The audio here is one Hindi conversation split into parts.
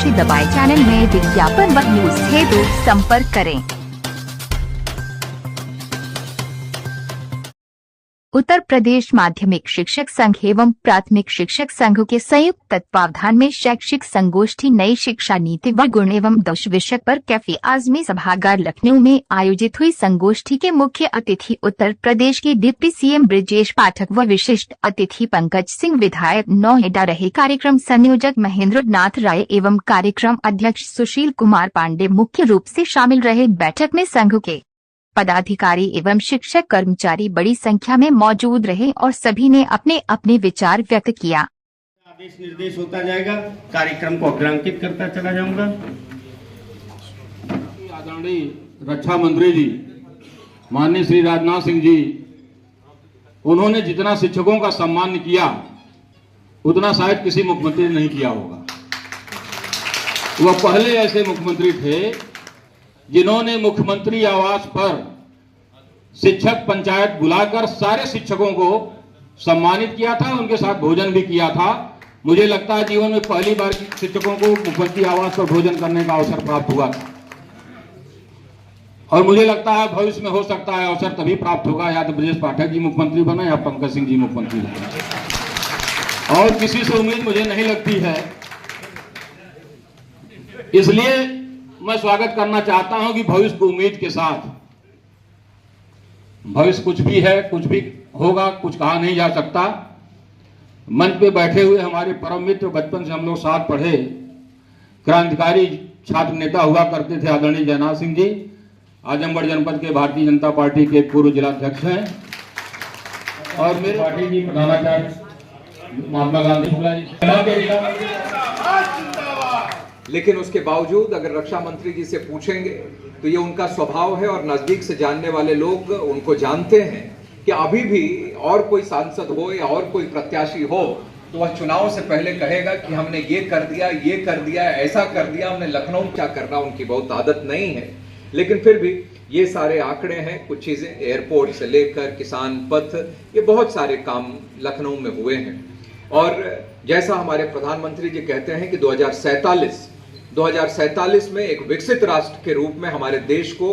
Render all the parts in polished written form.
से दबाएं। चैनल में विज्ञापन व न्यूज हेतु संपर्क करें। उत्तर प्रदेश माध्यमिक शिक्षक संघ एवं प्राथमिक शिक्षक संघ के संयुक्त तत्वावधान में शैक्षिक संगोष्ठी नई शिक्षा नीति व गुण एवं दोष विषय पर कैफे आजमी सभागार लखनऊ में आयोजित हुई। संगोष्ठी के मुख्य अतिथि उत्तर प्रदेश के डिप्टी सीएम ब्रजेश पाठक व विशिष्ट अतिथि पंकज सिंह विधायक नोएडा रहे। कार्यक्रम संयोजक महेंद्र नाथ राय एवं कार्यक्रम अध्यक्ष सुशील कुमार पांडे मुख्य रूप से शामिल रहे। बैठक में संघ के पदाधिकारी एवं शिक्षक कर्मचारी बड़ी संख्या में मौजूद रहे और सभी ने अपने अपने विचार व्यक्त किया। आदेश निर्देश होता जाएगा, कार्यक्रम को अग्रांकित करता चला जाऊंगा। आदरणीय रक्षा मंत्री जी माननीय श्री राजनाथ सिंह जी, उन्होंने जितना शिक्षकों का सम्मान किया उतना शायद किसी मुख्यमंत्री ने नहीं किया होगा। वह पहले ऐसे मुख्यमंत्री थे जिन्होंने मुख्यमंत्री आवास पर शिक्षक पंचायत बुलाकर सारे शिक्षकों को सम्मानित किया था, उनके साथ भोजन भी किया था। मुझे लगता है जीवन में पहली बार शिक्षकों को मुख्यमंत्री आवास पर भोजन करने का अवसर प्राप्त हुआ था और मुझे लगता है भविष्य में हो सकता है अवसर तभी प्राप्त होगा या तो ब्रजेश पाठक जी मुख्यमंत्री बने या पंकज सिंह जी मुख्यमंत्री बने, और किसी से उम्मीद मुझे नहीं लगती है। इसलिए मैं स्वागत करना चाहता हूं कि भविष्य को उम्मीद के साथ, भविष्य कुछ भी है, कुछ भी होगा, कुछ कहा नहीं जा सकता। मंच पे बैठे हुए हमारे परम मित्र, बचपन से हम लोग साथ पढ़े, क्रांतिकारी छात्र नेता हुआ करते थे आदरणीय जयनाथ सिंह जी, आजमगढ़ जनपद के भारतीय जनता पार्टी के पूर्व जिलाध्यक्ष हैं और मेरे पार्टी की प्रधानाचार्य महात्मा गांधी। लेकिन उसके बावजूद अगर रक्षा मंत्री जी से पूछेंगे तो ये उनका स्वभाव है और नजदीक से जानने वाले लोग उनको जानते हैं कि अभी भी और कोई सांसद हो या और कोई प्रत्याशी हो तो वह चुनाव से पहले कहेगा कि हमने ये कर दिया, ऐसा कर दिया, हमने लखनऊ क्या करना उनकी बहुत आदत नहीं है। लेकिन फिर भी ये सारे आंकड़े हैं, कुछ चीजें एयरपोर्ट से लेकर किसान पथ, ये बहुत सारे काम लखनऊ में हुए हैं। और जैसा हमारे प्रधानमंत्री जी कहते हैं कि 2047 में एक विकसित राष्ट्र के रूप में हमारे देश को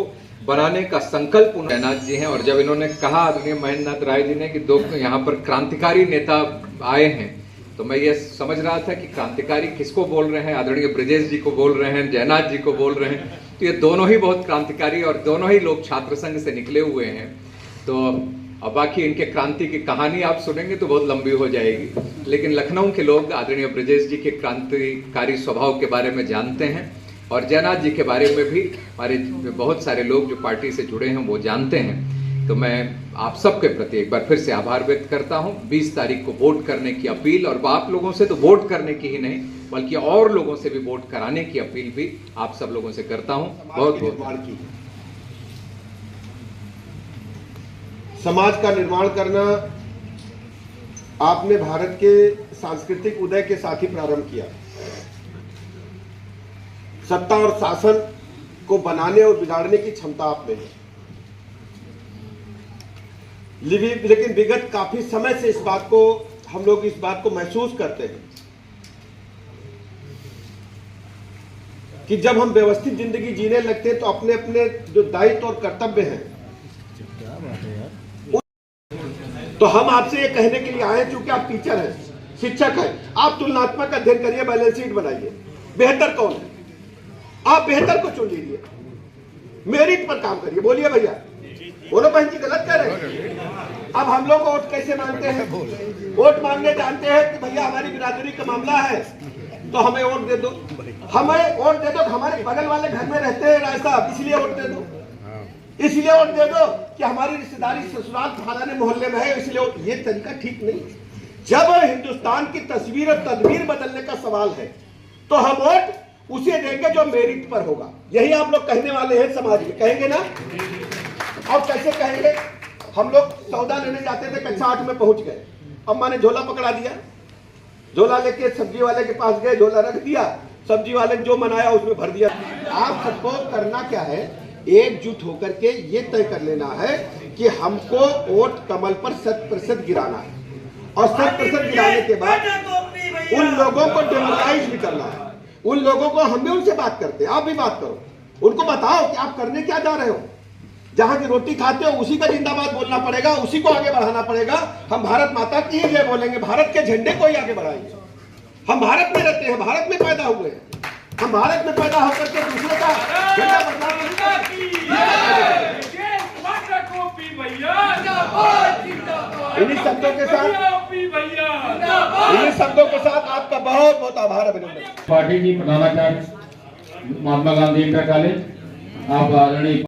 बनाने का संकल्प जयनाथ जी हैं। और जब इन्होंने कहा आदरणीय महेंद्र नाथ राय जी ने कि दो यहाँ पर क्रांतिकारी नेता आए हैं, तो मैं ये समझ रहा था कि क्रांतिकारी किसको बोल रहे हैं, आदरणीय ब्रजेश जी को बोल रहे हैं, जयनाथ जी को बोल रहे हैं। तो ये दोनों ही बहुत क्रांतिकारी और दोनों ही लोग छात्र संघ से निकले हुए हैं। तो अब बाकी इनके क्रांति की कहानी आप सुनेंगे तो बहुत लंबी हो जाएगी, लेकिन लखनऊ के लोग आदरणीय ब्रजेश जी के क्रांतिकारी स्वभाव के बारे में जानते हैं और जयनाथ जी के बारे में भी हमारे बहुत सारे लोग जो पार्टी से जुड़े हैं वो जानते हैं। तो मैं आप सबके प्रति एक बार फिर से आभार व्यक्त करता हूं। 20 तारीख को वोट करने की अपील, और आप लोगों से तो वोट करने की ही नहीं बल्कि और लोगों से भी वोट कराने की अपील भी आप सब लोगों से करता हूं। बहुत बहुत समाज का निर्माण करना आपने भारत के सांस्कृतिक उदय के साथ ही प्रारंभ किया। सत्ता और शासन को बनाने और बिगाड़ने की क्षमता आप में है, लेकिन विगत काफी समय से हम लोग इस बात को महसूस करते हैं कि जब हम व्यवस्थित जिंदगी जीने लगते हैं तो अपने अपने जो दायित्व और कर्तव्य हैं, तो हम आपसे ये कहने के लिए आए हैं, चूंकि आप टीचर हैं, शिक्षक हैं, आप तुलनात्मक अध्ययन करिए, बैलेंस शीट बनाइए। बेहतर कौन है, आप बेहतर को चुन लीजिए, मेरिट पर काम करिए। बोलिए भैया, बोलो बहन जी, गलत कर रहे हैं। अब हम लोग वोट कैसे मांगते हैं? वोट मांगने जानते हैं कि भैया हमारी बिरादरी का मामला है तो हमें वोट दे दो, हमें वोट दे दो। हमारे बगल वाले घर में रहते हैं राय साहब, इसलिए वोट दे दो, इसलिए वोट दे दो कि हमारी रिश्तेदारी ससुराल फलाने मोहल्ले में है, इसलिए ये तरीका ठीक नहीं। जब हिंदुस्तान की तस्वीर और तदबीर बदलने का सवाल है तो हम वोट उसे देंगे जो मेरिट पर होगा। यही आप लोग कहने वाले हैं, समाज में कहेंगे ना? और कैसे कहेंगे? हम लोग सौदा लेने जाते थे, कक्षा 8 में पहुंच गए, अम्मा ने झोला पकड़ा दिया, झोला लेके सब्जी वाले के पास गए, झोला रख दिया, सब्जी वाले ने जो बनाया उसमें भर दिया। आप सबको करना क्या है, एकजुट होकर के ये तय कर लेना है कि हमको वोट कमल पर 100% गिराना है, और 100% गिराने के बाद उन लोगों को डेमोक्राइज भी करना है, उन लोगों को हम भी उनसे बात करते हैं, आप भी बात करो, उनको बताओ कि आप करने क्या जा रहे हो। जहां की रोटी खाते हो उसी का जिंदाबाद बोलना पड़ेगा, उसी को आगे बढ़ाना पड़ेगा। हम भारत माता की ही जय बोलेंगे, भारत के झंडे को ही आगे बढ़ाएंगे। हम भारत में रहते हैं, भारत में पैदा हुए हैं, हम भारत में पैदा होकर के दूसरे का झंडा बदनाम नहीं करेंगे। इन्हीं शब्दों के साथ आपका बहुत बहुत आभार अभिनंदन। पार्टी की प्रधानाचार्य महात्मा गांधी इंटर कॉलेज, आप आदरणीय